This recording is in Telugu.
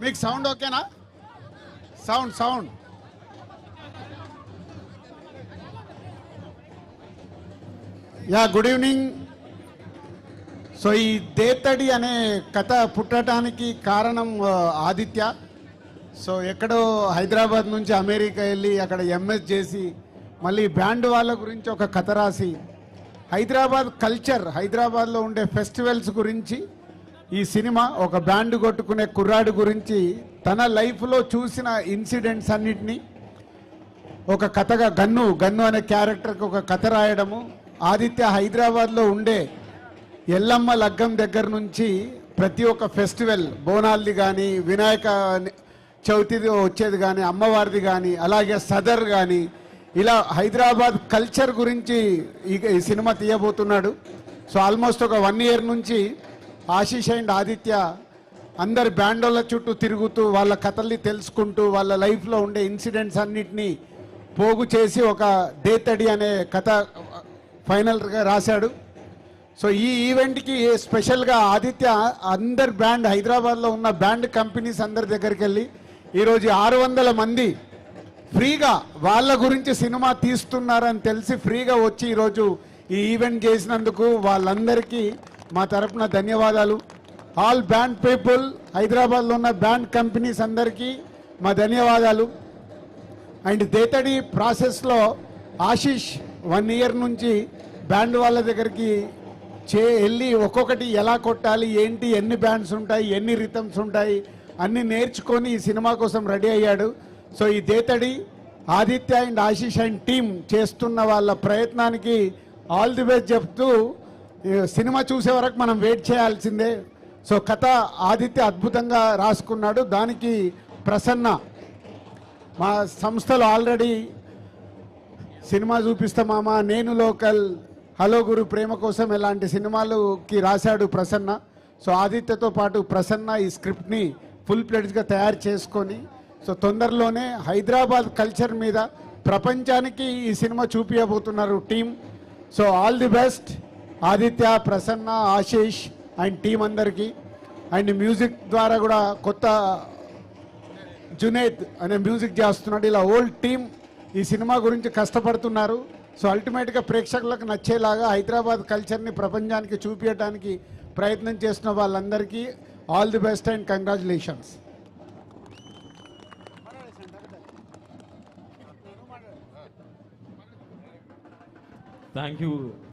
మీకు సౌండ్ ఓకేనా? Sound yeah, good evening. So ఈ దేతడి అనే కథ పుట్టడానికి కారణం ఆదిత్య. సో ఎక్కడో హైదరాబాద్ నుంచి అమెరికా వెళ్ళి అక్కడ ఎంఎస్ చేసి మళ్ళీ బ్యాండ్ వాళ్ళ గురించి ఒక కథ రాసి హైదరాబాద్ కల్చర్, హైదరాబాద్లో ఉండే ఫెస్టివల్స్ గురించి ఈ సినిమా ఒక బ్యాండ్ కొట్టుకునే కుర్రాడు గురించి తన లైఫ్లో చూసిన ఇన్సిడెంట్స్ అన్నిటినీ ఒక కథగా గన్ను అనే క్యారెక్టర్కి ఒక కథ రాయడము. ఆదిత్య హైదరాబాద్లో ఉండే ఎల్లమ్మ లగ్గం దగ్గర నుంచి ప్రతి ఒక్క ఫెస్టివల్, బోనాల్ది కానీ, వినాయక చవితిది వచ్చేది కానీ, అమ్మవారిది కానీ, అలాగే సదర్ కానీ, ఇలా హైదరాబాద్ కల్చర్ గురించి ఈ సినిమా తీయబోతున్నాడు. సో ఆల్మోస్ట్ ఒక 1 year నుంచి ఆశీష్ అండ్ ఆదిత్య అందరి బ్యాండోళ్ళ చుట్టూ తిరుగుతూ వాళ్ళ కథల్ని తెలుసుకుంటూ వాళ్ళ లైఫ్లో ఉండే ఇన్సిడెంట్స్ అన్నిటినీ పోగు చేసి ఒక దేతడి అనే కథ ఫైనల్గా రాశాడు. సో ఈ ఈవెంట్కి స్పెషల్గా ఆదిత్య అందరి బ్యాండ్, హైదరాబాద్లో ఉన్న బ్యాండ్ కంపెనీస్ అందరి దగ్గరికి వెళ్ళి ఈరోజు 600 మంది ఫ్రీగా వాళ్ళ గురించి సినిమా తీస్తున్నారని తెలిసి ఫ్రీగా వచ్చి ఈరోజు ఈ ఈవెంట్ చేసినందుకు వాళ్ళందరికీ మా తరపున ధన్యవాదాలు. ఆల్ బ్యాండ్ పీపుల్, హైదరాబాద్లో ఉన్న బ్యాండ్ కంపెనీస్ అందరికీ మా ధన్యవాదాలు. అండ్ దేతడి ప్రాసెస్లో ఆశీష్ 1 year నుంచి బ్యాండ్ వాళ్ళ దగ్గరికి వెళ్ళి ఒక్కొక్కటి ఎలా కొట్టాలి, ఏంటి, ఎన్ని బ్యాండ్స్ ఉంటాయి, ఎన్ని రిథమ్స్ ఉంటాయి అన్నీ నేర్చుకొని ఈ సినిమా కోసం రెడీ అయ్యాడు. సో ఈ Dethadi Aditya and Ashish and team చేస్తున్న వాళ్ళ ప్రయత్నానికి ఆల్ ది బెస్ట్ చెప్తూ సినిమా చూసే వరకు మనం వెయిట్ చేయాల్సిందే. సో కథ ఆదిత్య అద్భుతంగా రాసుకున్నాడు. దానికి ప్రసన్న మా సంస్థలో ఆల్రెడీ సినిమా చూపిస్తామా, నేను లోకల్, హలో గురు, ప్రేమ కోసం ఇలాంటి సినిమాలకి రాశాడు ప్రసన్న. సో ఆదిత్యతో పాటు ప్రసన్న ఈ స్క్రిప్ట్ని ఫుల్ ప్లేడ్స్గా తయారు చేసుకొని సో తొందరలోనే హైదరాబాద్ కల్చర్ మీద ప్రపంచానికి ఈ సినిమా చూపించబోతున్నారు team. So all the best Aditya, Prasanna, Ashish and team అందరికీ. అండ్ మ్యూజిక్ ద్వారా కూడా కొత్త జునేద్ అనే మ్యూజిక్ చేస్తున్నాడు. ఇలా ఓల్డ్ టీం ఈ సినిమా గురించి కష్టపడుతున్నారు. సో అల్టిమేట్గా ప్రేక్షకులకు నచ్చేలాగా హైదరాబాద్ కల్చర్ని ప్రపంచానికి చూపించడానికి ప్రయత్నం చేస్తున్న వాళ్ళందరికీ all the best and congratulations. Thank you.